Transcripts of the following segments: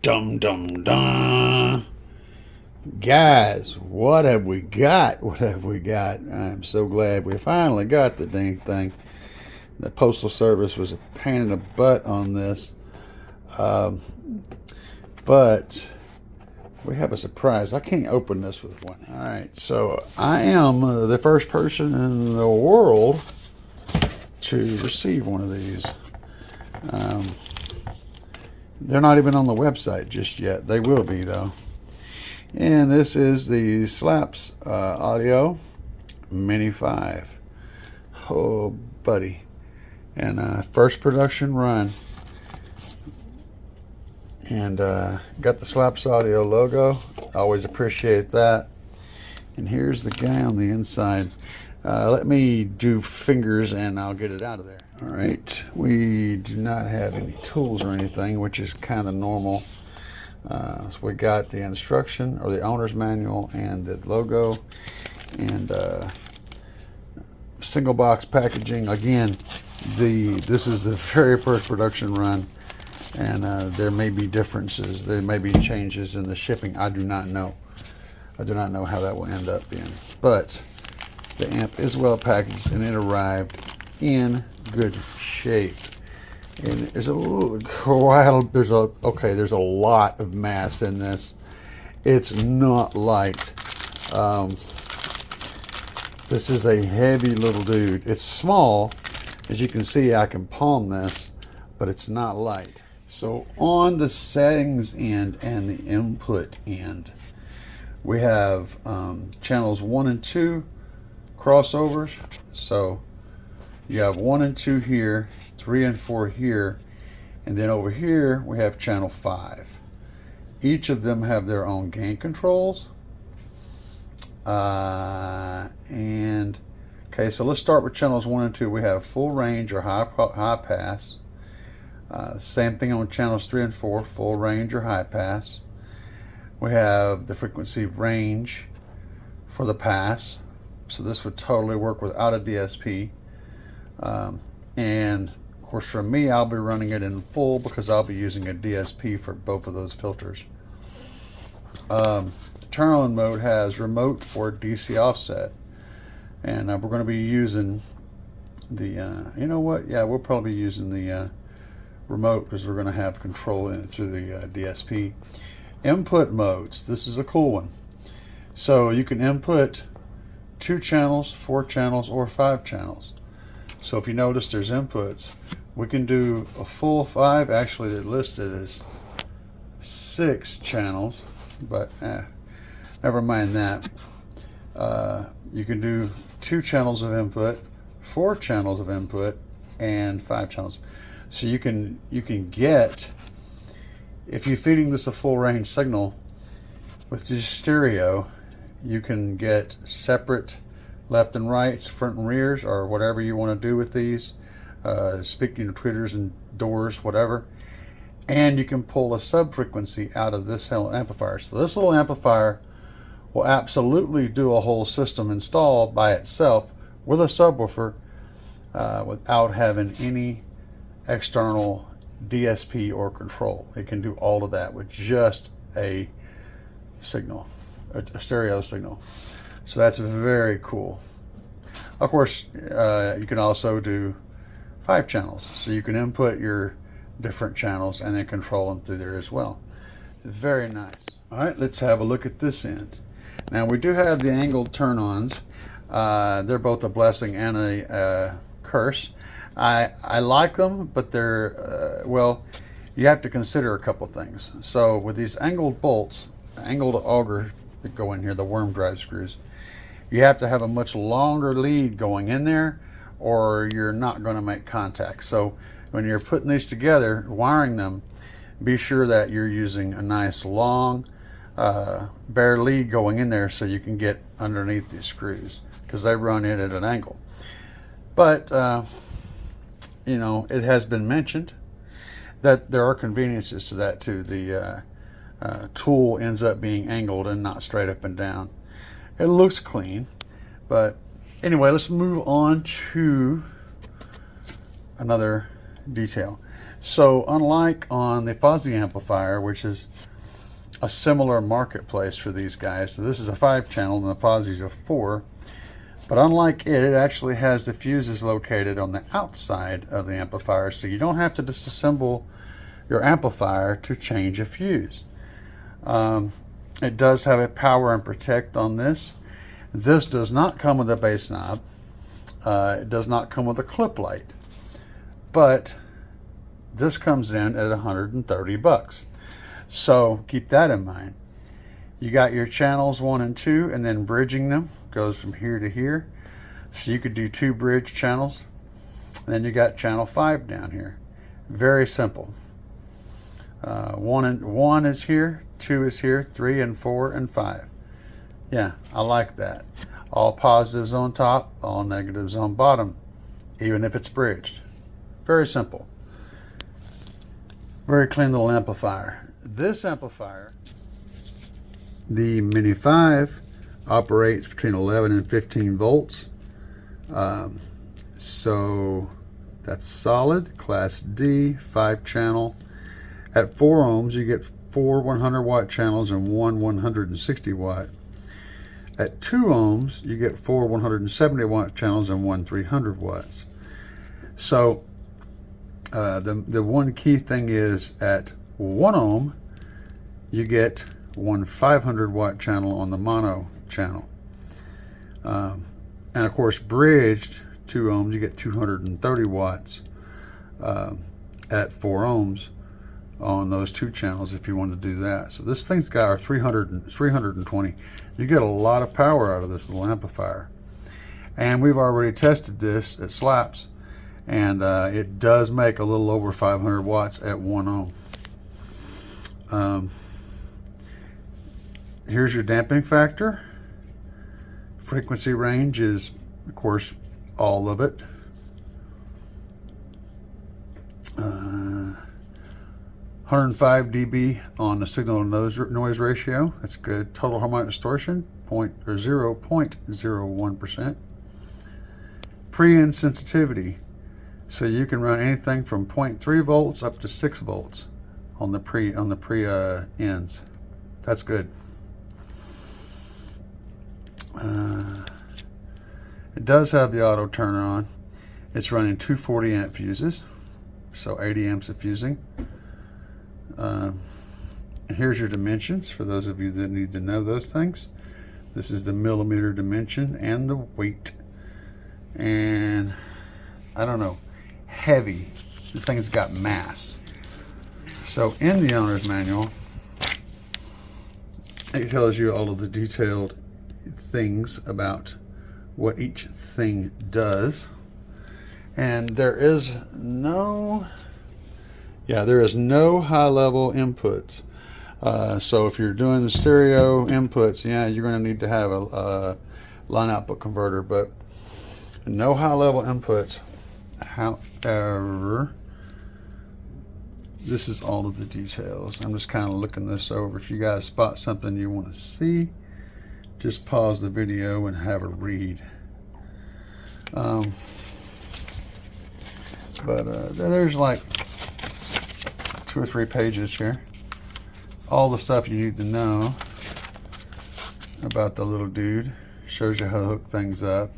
Dum dum dum. Guys, what have we got? What have we got? I'm so glad we finally got the dang thing. The Postal Service was a pain in the butt on this. But we have a surprise. I can't open this with one. All right, so I am the first person in the world to receive one of these. They're not even on the website just yet. They will be, though. And this is the Slapz Audio Mini 5. Oh, buddy. And first production run. And got the Slapz Audio logo. Always appreciate that. And here's the guy on the inside. Let me do fingers and I'll get it out of there. All right, we do not have any tools or anything, which is kind of normal. So we got the instruction or the owner's manual and the logo and single box packaging. Again, this is the very first production run, and there may be differences. There may be changes in the shipping. I do not know. I do not know how that will end up being. But the amp is well packaged and it arrived in good shape. And there's a lot of mass in this. It's not light. This is a heavy little dude. It's small. As you can see, I can palm this, but it's not light. So on the settings end and the input end, we have channels 1 and 2 crossovers. So you have 1 and 2 here, 3 and 4 here, and then over here we have channel 5. Each of them have their own gain controls. And okay, so let's start with channels 1 and 2. We have full range or high pass. Same thing on channels 3 and 4, full range or high pass. We have the frequency range for the pass. So this would totally work without a DSP. And of course for me, I'll be running it in full because I'll be using a DSP for both of those filters. Turn on mode has remote or DC offset, and we're going to be using the you know what, yeah, we'll probably be using the remote because we're going to have control in it through the DSP. Input modes, this is a cool one. So you can input 2 channels, 4 channels, or 5 channels. So if you notice there's inputs, we can do a full 5. Actually they're listed as 6 channels, but never mind that. You can do 2 channels of input, 4 channels of input, and 5 channels. So you can get, if you're feeding this a full range signal with just stereo, you can get separate left and rights, front and rears, or whatever you want to do with these, speaking of tweeters and doors, whatever. And you can pull a sub frequency out of this amplifier. So this little amplifier will absolutely do a whole system install by itself with a subwoofer without having any external DSP or control. It can do all of that with just a signal, a stereo signal. So that's very cool. Of course, you can also do 5 channels. So you can input your different channels and then control them through there as well. Very nice. All right, let's have a look at this end. Now we do have the angled turn-ons. They're both a blessing and a curse. I like them, but they're, well, you have to consider a couple things. So with these angled bolts, angled auger that go in here, the worm drive screws, you have to have a much longer lead going in there or you're not going to make contact. So when you're putting these together, wiring them, be sure that you're using a nice long bare lead going in there so you can get underneath these screws because they run in at an angle. But you know, it has been mentioned that there are conveniences to that too. The tool ends up being angled and not straight up and down. It looks clean, but anyway, let's move on to another detail. So unlike on the fuzzy amplifier, which is a similar marketplace for these guys, so this is a 5-channel and the fuzzy's a 4, but unlike it actually has the fuses located on the outside of the amplifier, so you don't have to disassemble your amplifier to change a fuse. It does have a power and protect on this. This does not come with a bass knob. It does not come with a clip light, but this comes in at $130. So keep that in mind. You got your channels 1 and 2, and then bridging them goes from here to here. So you could do 2 bridge channels. And then you got channel 5 down here. Very simple. 1 is here, 2 is here, 3 and 4 and 5. Yeah, I like that. All positives on top, all negatives on bottom, even if it's bridged. Very simple. Very clean little amplifier. This amplifier, the Mini 5, operates between 11 and 15 volts. So that's solid, Class D, 5-channel. At 4 ohms, you get 4 100-watt channels and 1 160-watt. At 2 ohms, you get 4 170-watt channels and 1 300 watts. So the one key thing is at 1 ohm, you get 1 500-watt channel on the mono channel. And of course, bridged 2 ohms, you get 230 watts at 4 ohms on those 2 channels if you want to do that. So this thing's got our 320. You get a lot of power out of this little amplifier. And we've already tested this at Slapz, and it does make a little over 500 watts at 1 ohm. Here's your damping factor. Frequency range is, of course, all of it. 105 dB on the signal to noise ratio. That's good. Total harmonic distortion 0.01%. Pre-end sensitivity. So you can run anything from 0.3 volts up to 6 volts on the pre ends. That's good. It does have the auto turner on. It's running 240 amp fuses, so 80 amps of fusing. Here's your dimensions for those of you that need to know those things. This is the millimeter dimension and the weight. And I don't know, heavy. The thing's got mass. So in the owner's manual, it tells you all of the detailed things about what each thing does. And there is no high-level inputs. So if you're doing the stereo inputs, yeah, you're going to need to have a line output converter, but no high-level inputs. However, this is all of the details. I'm just kind of looking this over. If you guys spot something you want to see, just pause the video and have a read. There's like 2 or 3 pages here. All the stuff you need to know about the little dude. Shows you how to hook things up.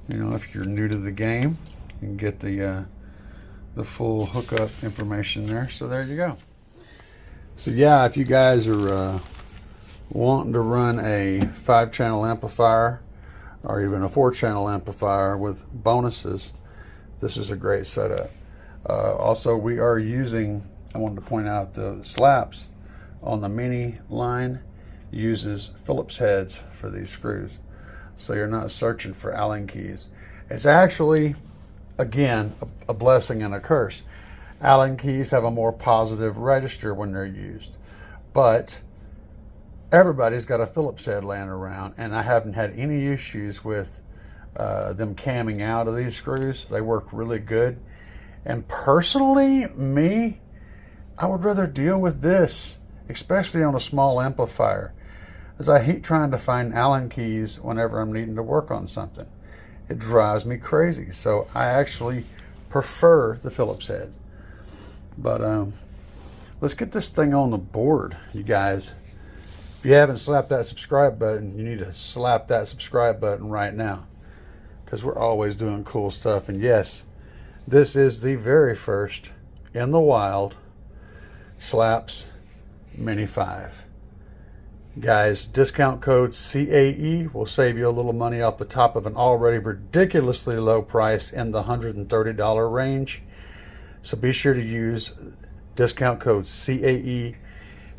You know, if you're new to the game, you can get the full hookup information there. So there you go. So yeah, if you guys are wanting to run a 5-channel amplifier or even a 4-channel amplifier with bonuses, this is a great setup. Also, we are using, I wanted to point out, the Slapz on the Mini line uses Phillips heads for these screws. So you're not searching for Allen keys. It's actually, again, a blessing and a curse. Allen keys have a more positive register when they're used. But everybody's got a Phillips head laying around, and I haven't had any issues with them camming out of these screws. They work really good. And personally, I would rather deal with this, especially on a small amplifier, as I hate trying to find Allen keys whenever I'm needing to work on something. It drives me crazy. So I actually prefer the Phillips head. But let's get this thing on the board, you guys. If you haven't slapped that subscribe button, you need to slap that subscribe button right now, because we're always doing cool stuff. And yes, this is the very first in the wild Slapz Mini 5. Guys, discount code CAE will save you a little money off the top of an already ridiculously low price in the $130 range. So be sure to use discount code CAE.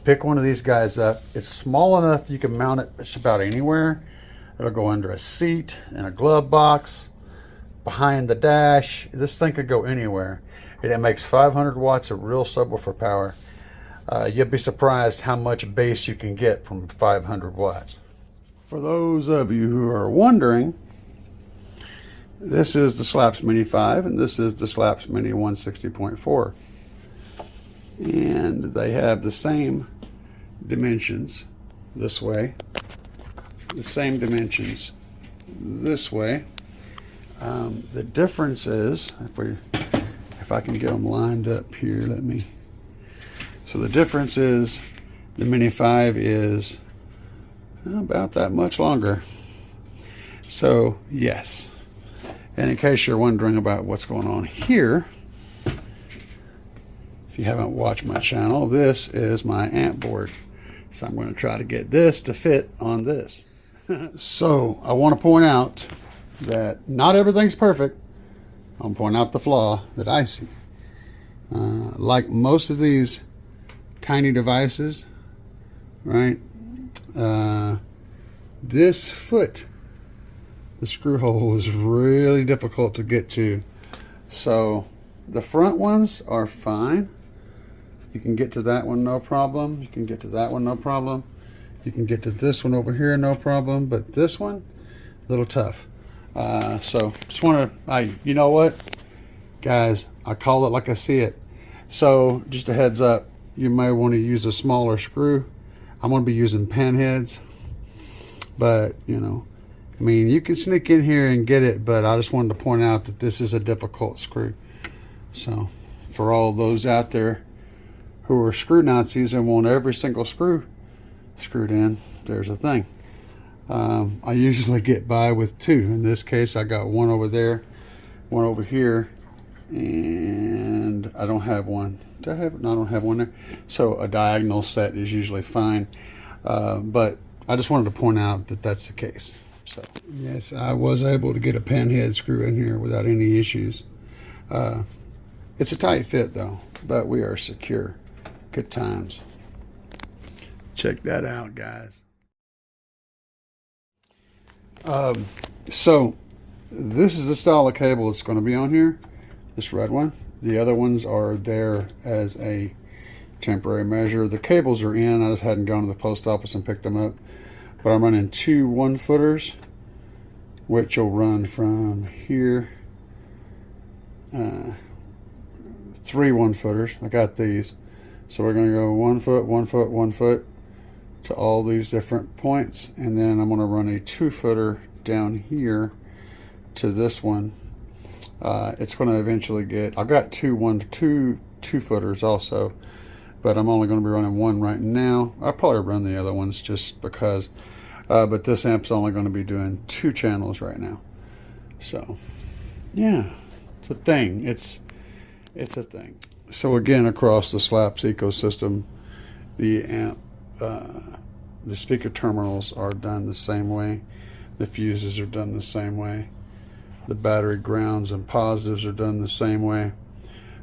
Pick one of these guys up. It's small enough that you can mount it just about anywhere. It'll go under a seat, in a glove box, behind the dash. This thing could go anywhere. And it makes 500 watts of real subwoofer power. You'll be surprised how much bass you can get from 500 watts. For those of you who are wondering, this is the Slapz Mini 5 and this is the Slapz Mini 160.4. And they have the same dimensions this way, the same dimensions this way. The difference is, if I can get them lined up here, so the difference is the Mini 5 is about that much longer. So yes, and in case you're wondering about what's going on here, if you haven't watched my channel, this is my amp board. So I'm going to try to get this to fit on this. So I want to point out that not everything's perfect. I'll point out the flaw that I see. Like most of these tiny devices, right? This foot, the screw hole is really difficult to get to. So the front ones are fine. You can get to that one, no problem. You can get to that one, no problem. You can get to this one over here, no problem. But this one, a little tough. So just want to, you know what, guys, I call it like I see it. So just a heads up, you may want to use a smaller screw. I'm going to be using pan heads, but you know, I mean, you can sneak in here and get it, but I just wanted to point out that this is a difficult screw. So for all those out there who are screw Nazis and want every single screw screwed in, there's a thing. I usually get by with two. In this case, I got one over there, one over here, and I don't have one. Do I have? No, I don't have one there. So a diagonal set is usually fine. But I just wanted to point out that that's the case. So yes, I was able to get a pan head screw in here without any issues. It's a tight fit though, but we are secure. Good times. Check that out, guys. So this is the style of cable that's going to be on here, this red one. The other ones are there as a temporary measure. The cables are in. I just hadn't gone to the post office and picked them up, but I'm running two 1-footers, which will run from here, 3 1-footers. I got these, so we're going to go 1 foot, 1 foot, 1 foot to all these different points, and then I'm going to run a 2-footer down here to this one. It's going to eventually get, I've got two 2-footers also, but I'm only going to be running one right now. I'll probably run the other ones just because, but this amp's only going to be doing 2 channels right now. So yeah, it's a thing. It's a thing. So again, across the Slapz ecosystem, the amp, the speaker terminals are done the same way. The fuses are done the same way. The battery grounds and positives are done the same way.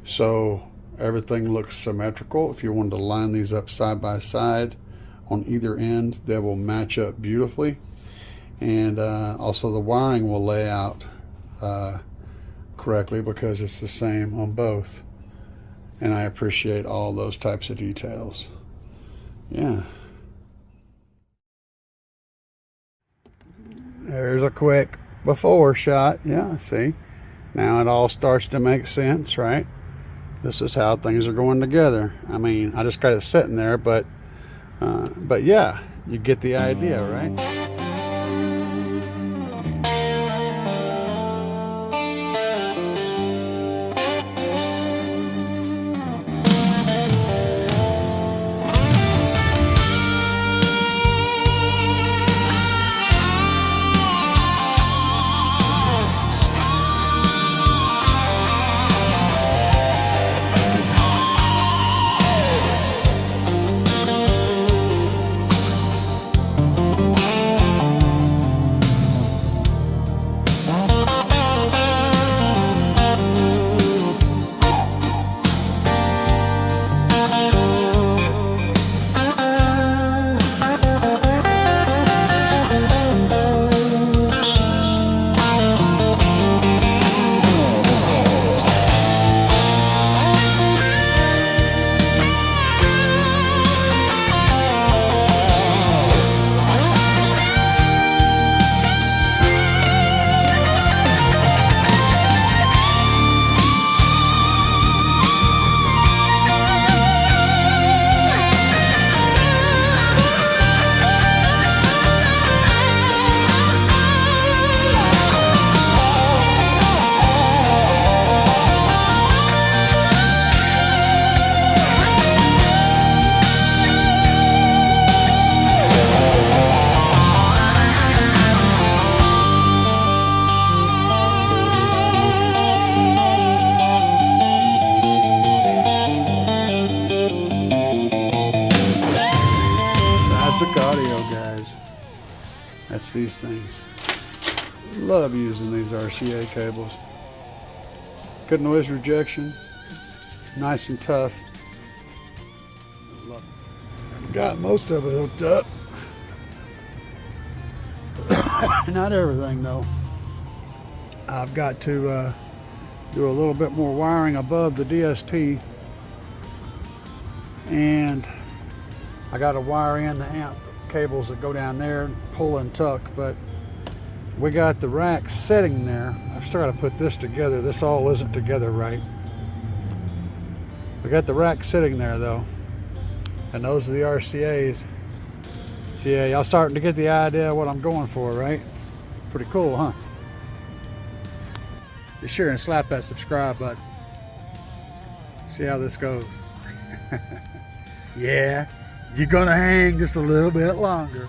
So everything looks symmetrical. If you wanted to line these up side by side on either end, they will match up beautifully. And also the wiring will lay out correctly because it's the same on both. And I appreciate all those types of details. Yeah. There's a quick before shot. Yeah, see, now it all starts to make sense, right? This is how things are going together. I mean, I just got it sitting there, but yeah, you get the idea, right? That's these things. Love using these RCA cables. Good noise rejection, nice and tough. Love it. Got most of it hooked up. Not everything though. I've got to do a little bit more wiring above the DSP, and I got to wire in the amp cables that go down there and pull and tuck, but we got the rack sitting there. I've still got to put this together. This all isn't together right. We got the rack sitting there though, and those are the RCAs. So yeah, y'all starting to get the idea of what I'm going for, right? Pretty cool, huh? Be sure and slap that subscribe button. See how this goes. Yeah, you're gonna hang just a little bit longer.